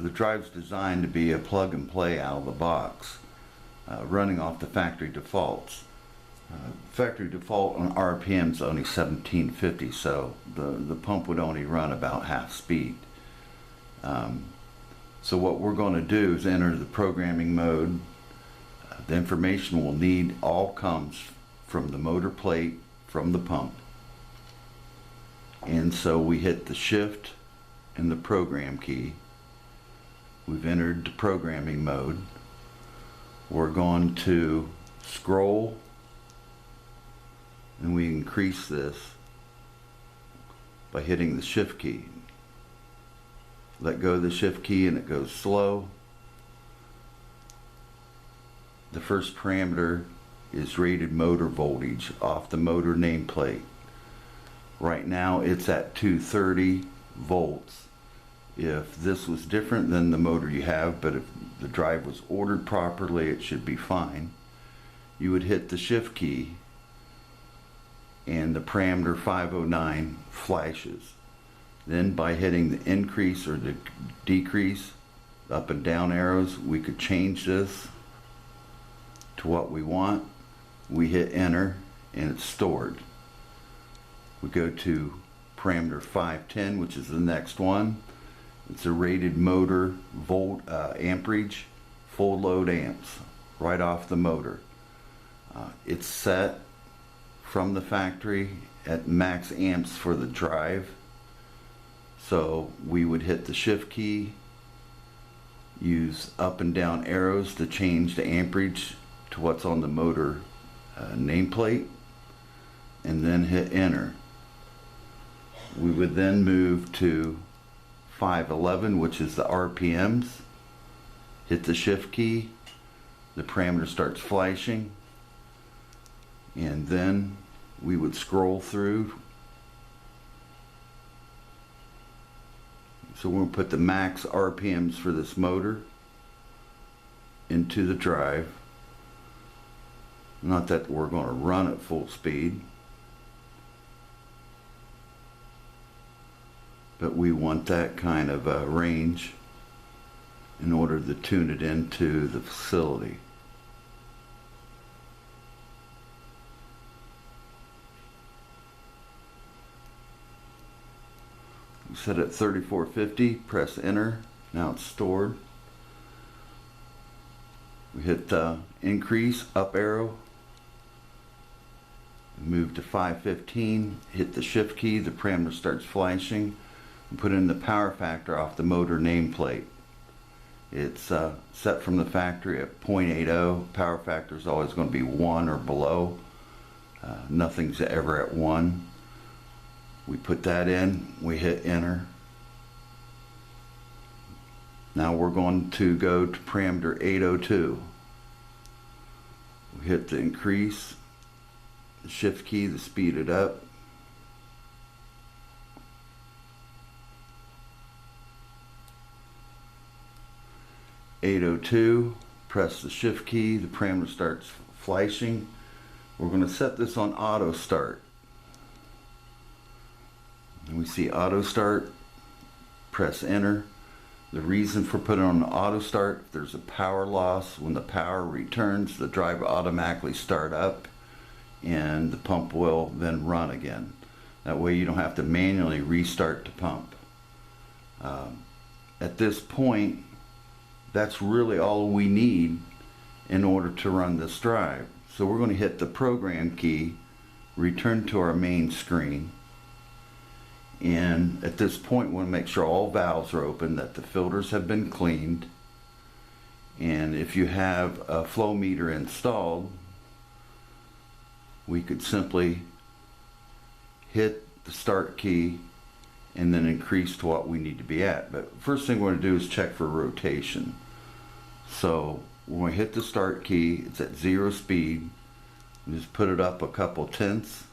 The drive's designed to be a plug and play out of the box, running off the factory defaults. Factory default on RPM is only 1750, so the pump would only run about half speed. So what we're going to do is enter the programming mode. The information we'll need all comes from the motor plate from the pump. And so we hit the shift and the program key. We've entered the programming mode. We're going to scroll, and we increase this by hitting the shift key. Let go of the shift key and it goes slow. The first parameter is rated motor voltage off the motor nameplate. Right now it's at 230 volts. If this was different than the motor you have, but if the drive was ordered properly, it should be fine. You would hit the shift key and the parameter 509 flashes. Then by hitting the increase or the decrease, up and down arrows, we could change this to what we want. We hit enter and it's stored. We go to parameter 510, which is the next one. It's a rated motor amperage, full load amps, right off the motor. It's set from the factory at max amps for the drive. So we would hit the shift key, use up and down arrows to change the amperage to what's on the motor nameplate, and then hit enter. We would then move to 511, which is the RPMs. Hit the shift key, the parameter starts flashing, and then we would scroll through. So we'll put the max RPMs for this motor into the drive. Not that we're going to run at full speed, but we want that kind of range in order to tune it into the facility. We set it at 3450, press enter, now it's stored. We hit the increase, up arrow, move to 515, hit the shift key, the parameter starts flashing, and put in the power factor off the motor nameplate. It's set from the factory at 0.80. Power factor is always going to be 1 or below. Nothing's ever at 1. We put that in, we hit enter. Now we're going to go to parameter 802. We hit the increase, the shift key to speed it up. (802), press the shift key, the parameter starts flashing. We're going to set this on auto start. And we see auto start, press enter. The reason for putting on auto start, if there's a power loss, when the power returns, the drive will automatically start up and the pump will then run again. That way you don't have to manually restart the pump. At this point, that's really all we need in order to run this drive. So we're going to hit the program key, return to our main screen, and at this point we want to make sure all valves are open, that the filters have been cleaned, and if you have a flow meter installed, we could simply hit the start key and then increase to what we need to be at. But first thing we're going to do is check for rotation. So when we hit the start key, it's at 0 speed. We just put it up a couple tenths,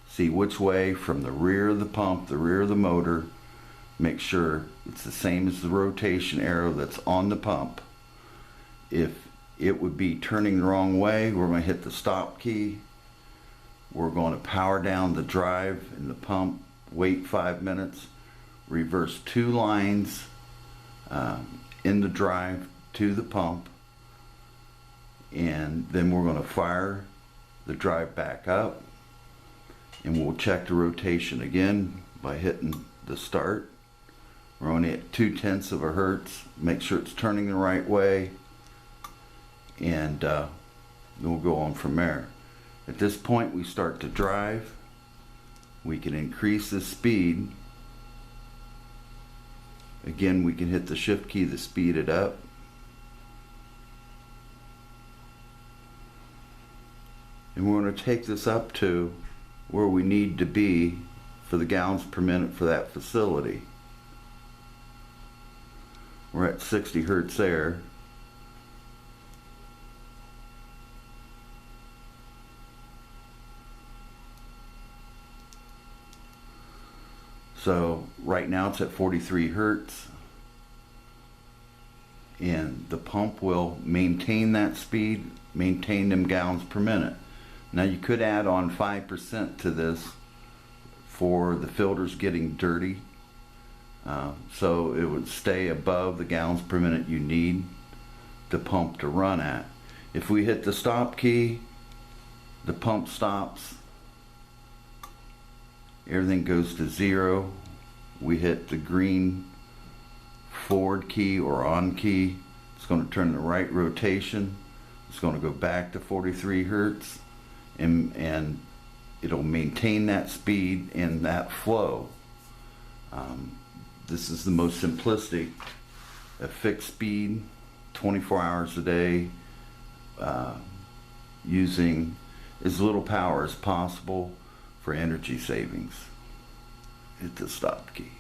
see which way from the rear of the pump, the rear of the motor, make sure it's the same as the rotation arrow that's on the pump. If it would be turning the wrong way, we're going to hit the stop key. We're going to power down the drive and the pump, wait 5 minutes, reverse 2 lines in the drive to the pump, and then we're going to fire the drive back up, and we'll check the rotation again by hitting the start. We're only at 0.2 of a hertz. Make sure it's turning the right way, and then we'll go on from there. At this point we start to drive. We can increase the speed. Again, we can hit the shift key to speed it up. And we're going to take this up to where we need to be for the gallons per minute for that facility. We're at 60 hertz there. So right now it's at 43 hertz, and the pump will maintain that speed, maintain them gallons per minute. Now you could add on 5% to this for the filters getting dirty, so it would stay above the gallons per minute you need the pump to run at. If we hit the stop key, the pump stops, everything goes to 0. We hit the green forward key or on key, it's going to turn the right rotation, it's going to go back to 43 hertz, and it'll maintain that speed and that flow. This is the most simplistic, a fixed speed 24 hours a day, using as little power as possible for energy savings. Hit the stop key.